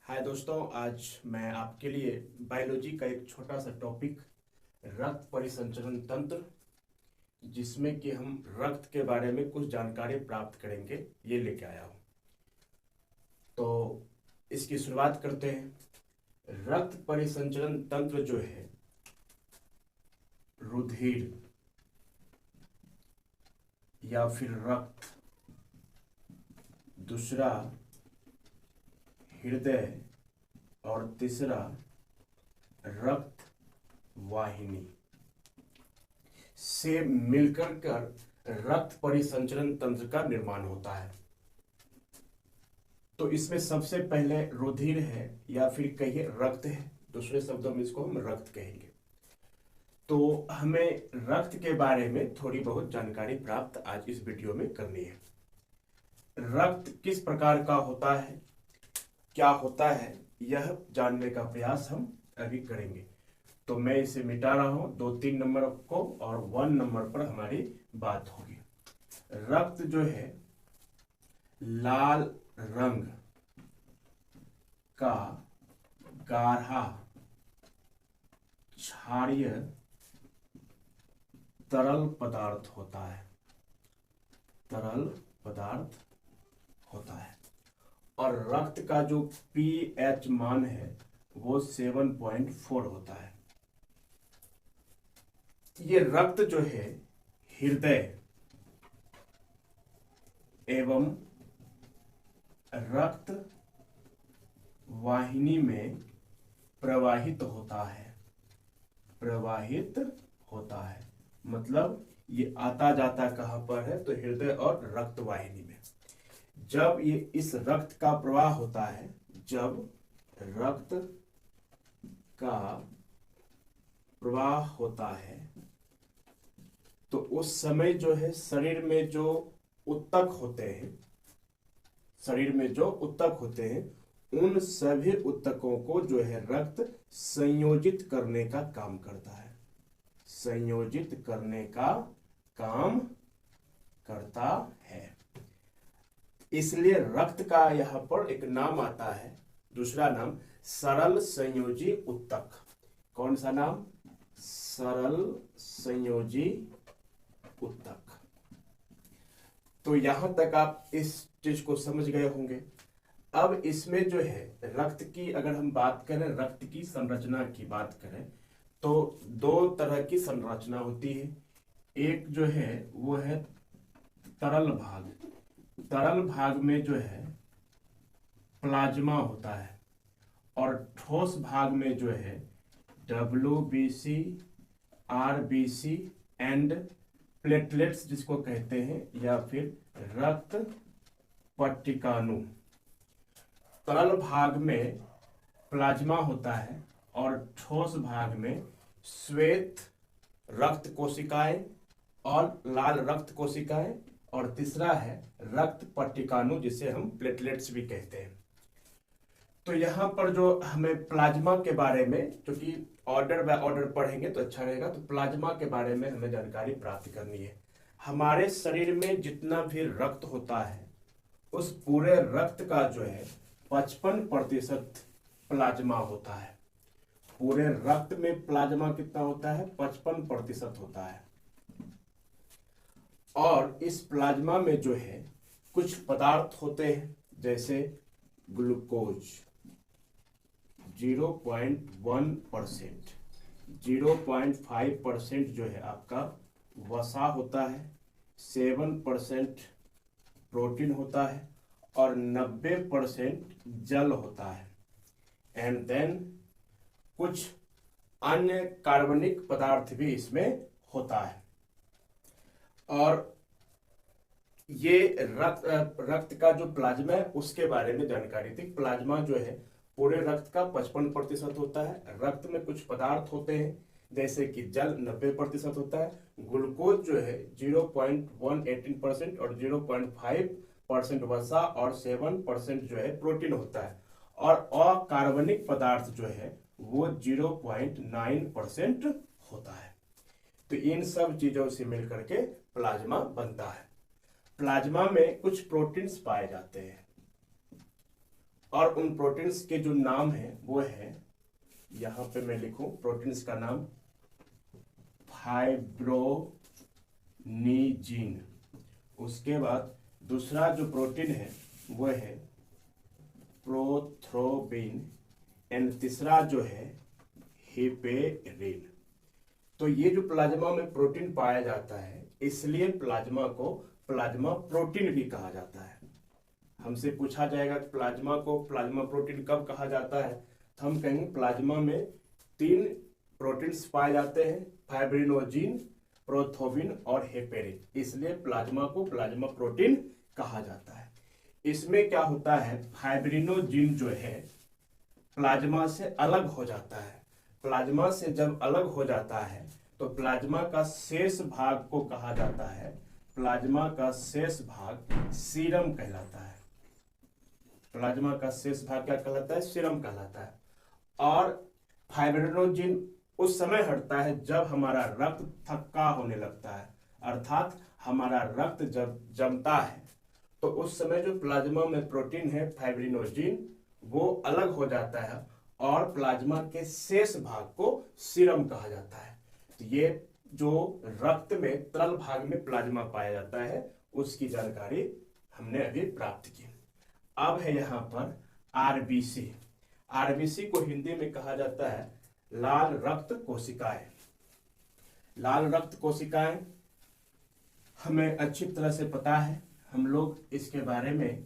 हाय दोस्तों, आज मैं आपके लिए बायोलॉजी का एक छोटा सा टॉपिक रक्त परिसंचरण तंत्र, जिसमें कि हम रक्त के बारे में कुछ जानकारी प्राप्त करेंगे, ये लेके आया हूँ। तो इसकी शुरुआत करते हैं। रक्त परिसंचरण तंत्र जो है, रुधिर या फिर रक्त, दूसरा हृदय और तीसरा रक्त वाहिनी से मिलकर रक्त परिसंचरण तंत्र का निर्माण होता है। तो इसमें सबसे पहले रुधिर है या फिर कहिए रक्त है, दूसरे शब्दों में इसको हम रक्त कहेंगे। तो हमें रक्त के बारे में थोड़ी बहुत जानकारी प्राप्त आज इस वीडियो में करनी है। रक्त किस प्रकार का होता है, क्या होता है, यह जानने का प्रयास हम अभी करेंगे। तो मैं इसे मिटा रहा हूं 2-3 नंबर को, और 1 नंबर पर हमारी बात होगी। रक्त जो है लाल रंग का गाढ़ा क्षारीय तरल पदार्थ होता है, तरल पदार्थ होता है। और रक्त का जो पीएच मान है वो 7.4 होता है। ये रक्त जो है हृदय एवं रक्त वाहिनी में प्रवाहित होता है, प्रवाहित होता है। मतलब ये आता जाता कहां पर है, तो हृदय और रक्त वाहिनी में। जब ये इस रक्त का प्रवाह होता है, जब रक्त का प्रवाह होता है, तो उस समय जो है शरीर में जो ऊतक होते हैं, शरीर में जो ऊतक होते हैं, उन सभी ऊतकों को जो है रक्त संयोजित करने का काम करता है, संयोजित करने का काम करता है। इसलिए रक्त का यहां पर एक नाम आता है, दूसरा नाम सरल संयोजी ऊतक। कौन सा नाम? सरल संयोजी ऊतक। तो यहां तक आप इस चीज को समझ गए होंगे। अब इसमें जो है रक्त की, अगर हम बात करें रक्त की संरचना की बात करें, तो 2 तरह की संरचना होती है। एक जो है वो है तरल भाग। तरल भाग में जो है प्लाज्मा होता है, और ठोस भाग में जो है WBC, RBC एंड प्लेटलेट्स जिसको कहते हैं, या फिर रक्त पट्टिकाणु। तरल भाग में प्लाज्मा होता है और ठोस भाग में श्वेत रक्त कोशिकाएं और लाल रक्त कोशिकाएं, और तीसरा है रक्त पट्टिकाणु जिसे हम प्लेटलेट्स भी कहते हैं। तो यहाँ पर जो हमें प्लाज्मा के बारे में, क्योंकि ऑर्डर बाय ऑर्डर पढ़ेंगे तो अच्छा रहेगा, तो प्लाज्मा के बारे में हमें जानकारी प्राप्त करनी है। हमारे शरीर में जितना भी रक्त होता है, उस पूरे रक्त का जो है 55% प्लाज्मा होता है। पूरे रक्त में प्लाज्मा कितना होता है? 55% होता है। और इस प्लाज्मा में जो है कुछ पदार्थ होते हैं, जैसे ग्लूकोज 0.1%, 0.5% जो है आपका वसा होता है, 7% प्रोटीन होता है, और 90% जल होता है। एंड देन कुछ अन्य कार्बनिक पदार्थ भी इसमें होता है। और ये रक्त का जो प्लाज्मा है उसके बारे में जानकारी थी। प्लाज्मा जो है पूरे रक्त का 55% होता है। रक्त में कुछ पदार्थ होते हैं, जैसे कि जल 90% होता है, ग्लूकोज जो है 0.118% और 0.5% वसा, और 7% जो है प्रोटीन होता है, और अकार्बनिक पदार्थ जो है वो 0.9% होता है। तो इन सब चीजों से मिलकर के प्लाज्मा बनता है। प्लाज्मा में कुछ प्रोटीन्स पाए जाते हैं। और उन प्रोटीन्स के जो नाम है वो है, यहां पे मैं लिखूं प्रोटीन्स का नाम फाइब्रोनिजिन। उसके बाद दूसरा जो प्रोटीन है वो है प्रोथ्रोबिन एंड तीसरा जो है हिपेरिन। तो ये जो प्लाज्मा में प्रोटीन पाया जाता है इसलिए प्लाज्मा को प्लाज्मा प्रोटीन भी कहा जाता है। हमसे पूछा जाएगा कि प्लाज्मा को प्लाज्मा प्रोटीन कब कहा जाता है, तो हम कहेंगे प्लाज्मा में 3 प्रोटीन्स पाए जाते हैं, फाइब्रिनोजिन, प्रोथ्रोबिन और हेपेरिन, इसलिए प्लाज्मा को प्लाज्मा प्रोटीन कहा जाता है। इसमें क्या होता है, फाइब्रिनोजिन जो है प्लाज्मा से अलग हो जाता है। प्लाज्मा से जब अलग हो जाता है तो प्लाज्मा का शेष भाग को कहा जाता है, प्लाज्मा का शेष भाग सीरम कहलाता है। प्लाज्मा का शेष भाग क्या कहलाता है, सीरम कहलाता है। और फाइब्रिनोजिन उस समय हटता है जब हमारा रक्त थक्का होने लगता है, अर्थात हमारा रक्त जब जमता है तो उस समय जो प्लाज्मा में प्रोटीन है फाइब्रिनोजिन वो अलग हो जाता है और प्लाज्मा के शेष भाग को सीरम कहा जाता है। तो ये जो रक्त में तरल भाग में प्लाज्मा पाया जाता है उसकी जानकारी हमने अभी प्राप्त की। अब है यहाँ पर आरबीसी। आरबीसी को हिंदी में कहा जाता है लाल रक्त कोशिकाएं। लाल रक्त कोशिकाएं हमें अच्छी तरह से पता है, हम लोग इसके बारे में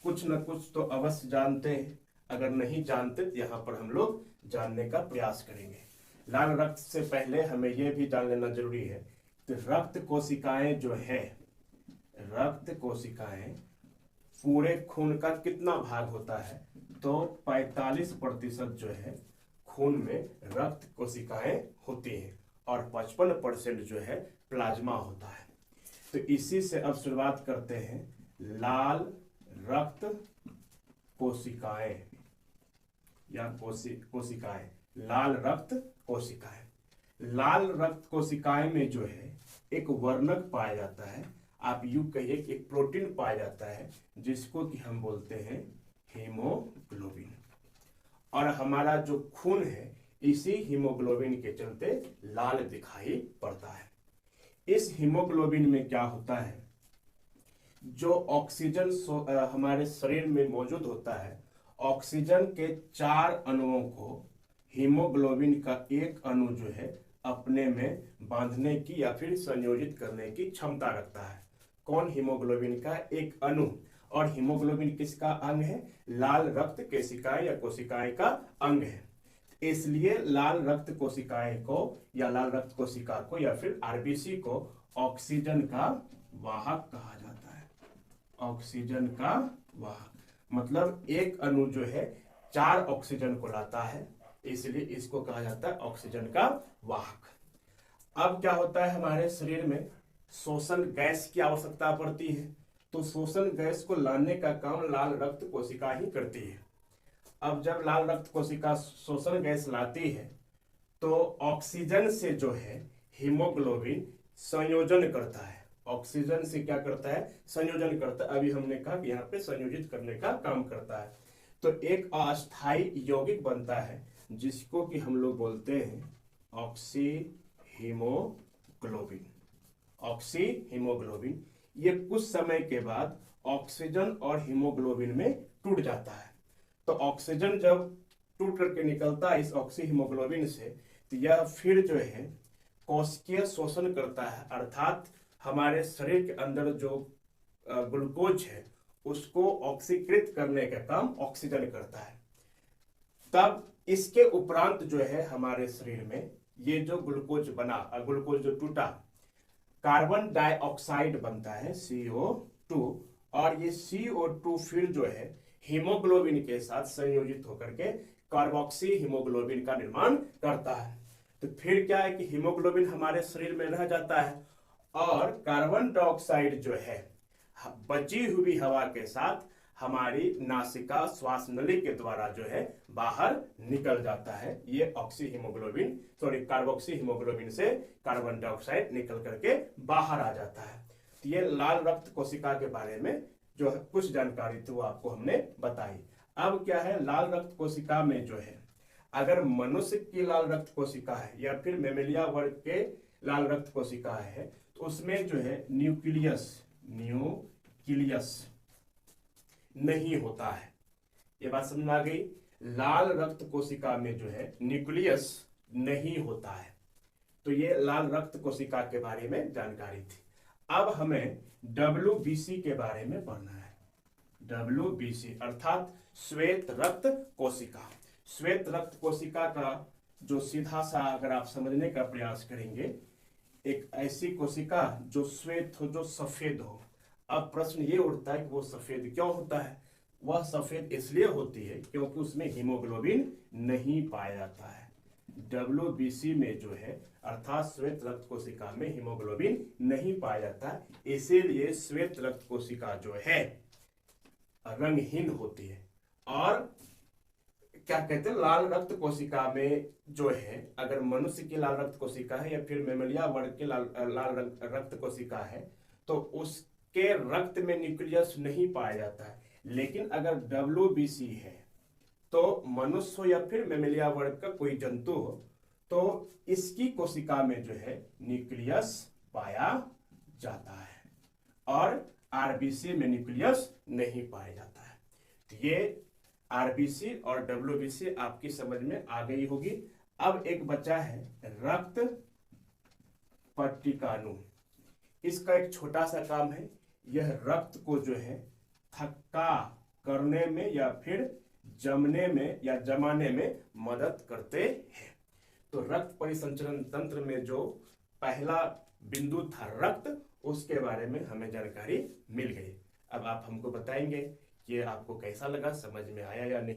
कुछ न कुछ तो अवश्य जानते हैं, अगर नहीं जानते तो यहाँ पर हम लोग जानने का प्रयास करेंगे। लाल रक्त से पहले हमें यह भी जान लेना जरूरी है कि रक्त कोशिकाएं जो है, रक्त कोशिकाएं पूरे खून का कितना भाग होता है, तो 45% जो है खून में रक्त कोशिकाएं होती हैं और 55% जो है प्लाज्मा होता है। तो इसी से अब शुरुआत करते हैं, लाल रक्त कोशिकाएं या कोशिकाएं, लाल रक्त कोशिकाएं। लाल रक्त कोशिकाएं में जो है एक वर्णक पाया जाता है, आप यूं कहिए कि एक प्रोटीन पाया जाता है जिसको कि हम बोलते हैं हीमोग्लोबिन। और हमारा जो खून है इसी हीमोग्लोबिन के चलते लाल दिखाई पड़ता है। इस हीमोग्लोबिन में क्या होता है, जो ऑक्सीजन हमारे शरीर में मौजूद होता है, ऑक्सीजन के 4 अणुओं को हीमोग्लोबिन का एक अणु जो है अपने में बांधने की या फिर संयोजित करने की क्षमता रखता है। कौन, हीमोग्लोबिन का एक अणु। और हीमोग्लोबिन किसका अंग है, लाल रक्त कोशिकाएं या कोशिकाएं का अंग है। इसलिए लाल रक्त कोशिकाएं को या लाल रक्त कोशिका को या फिर आरबीसी को ऑक्सीजन का वाहक कहा जाता है। ऑक्सीजन का वाहक मतलब एक अणु जो है 4 ऑक्सीजन को लाता है, इसलिए इसको कहा जाता है ऑक्सीजन का वाहक। अब क्या होता है, हमारे शरीर में शोषण गैस की आवश्यकता पड़ती है, तो शोषण गैस को लाने का काम लाल रक्त कोशिका ही करती है। अब जब लाल रक्त कोशिका शोषण गैस लाती है तो ऑक्सीजन से जो है हीमोग्लोबिन संयोजन करता है। ऑक्सीजन से क्या करता है, संयोजन करता है। अभी हमने कहा कि यहाँ पे संयोजित करने का काम करता है। तो एक अस्थायी यौगिक बनता है जिसको कि हम लोग बोलते हैं ऑक्सी हीमोग्लोबिन। ऑक्सी हीमोग्लोबिन ये कुछ समय के बाद ऑक्सीजन और हीमोग्लोबिन में टूट जाता है। तो ऑक्सीजन जब टूट करके निकलता है इस ऑक्सी हीमोग्लोबिन से, तो यह फिर जो है कोशिकीय शोषण करता है, अर्थात हमारे शरीर के अंदर जो ग्लूकोज है उसको ऑक्सीकृत करने का काम ऑक्सीजन करता है। तब इसके उपरांत जो है हमारे शरीर में ये जो ग्लूकोज बना, ग्लूकोज जो टूटा, कार्बन डाइऑक्साइड बनता है CO2, और ये CO2 फिर जो है हीमोग्लोबिन के साथ संयोजित होकर के कार्बोक्सी हीमोग्लोबिन का निर्माण करता है। तो फिर क्या है कि हीमोग्लोबिन हमारे शरीर में रह जाता है और कार्बन डाइऑक्साइड जो है बची हुई हवा के साथ हमारी नासिका श्वास नली के द्वारा जो है बाहर निकल जाता है। ये ऑक्सी हीमोग्लोबिन कार्बोक्सी हीमोग्लोबिन से कार्बन डाइऑक्साइड निकल करके बाहर आ जाता है। तो ये लाल रक्त कोशिका के बारे में जो कुछ जानकारी थी वो आपको हमने बताई। अब क्या है, लाल रक्त कोशिका में जो है, अगर मनुष्य की लाल रक्त कोशिका है या फिर मेमेलिया वर्ग के लाल रक्त कोशिका है, तो उसमें जो है न्यूक्लियस नहीं होता है। ये बात समझ में आ गई। लाल रक्त कोशिका में जो है न्यूक्लियस नहीं होता है। तो ये लाल रक्त कोशिका के बारे में जानकारी थी। अब हमें WBC के बारे में पढ़ना है। WBC अर्थात श्वेत रक्त कोशिका। श्वेत रक्त कोशिका का जो सीधा सा अगर आप समझने का प्रयास करेंगे, एक ऐसी कोशिका जो श्वेत हो, जो सफेद हो। अब प्रश्न ये उठता है कि वो सफेद क्यों होता है? वह सफेद इसलिए होती है क्योंकि उसमें हीमोग्लोबिन नहीं पाया जाता है। WBC में जो है अर्थात श्वेत रक्त कोशिका में हीमोग्लोबिन नहीं पाया जाता, इसीलिए श्वेत रक्त कोशिका जो है रंगहीन होती है। और क्या कहते हैं, लाल रक्त कोशिका में जो है, अगर मनुष्य की लाल रक्त कोशिका है या फिर मेमेलिया वर्ग के लाल रक्त कोशिका है, तो उसके रक्त में न्यूक्लियस नहीं पाया जाता है। लेकिन अगर WBC है, तो मनुष्य हो या फिर मेमेलिया वर्ग का कोई जंतु हो, तो इसकी कोशिका में जो है न्यूक्लियस पाया जाता है और RBC में न्यूक्लियस नहीं पाया जाता है। तो ये RBC और WBC आपकी समझ में आ गई होगी। अब एक बचा है रक्त पट्टिकाणु। इसका एक छोटा सा काम है, यह रक्त को जो है थक्का करने में या फिर जमने में या जमाने में मदद करते हैं। तो रक्त परिसंचरण तंत्र में जो पहला बिंदु था रक्त, उसके बारे में हमें जानकारी मिल गई। अब आप हमको बताएंगे कि आपको कैसा लगा, समझ में आया या नहीं।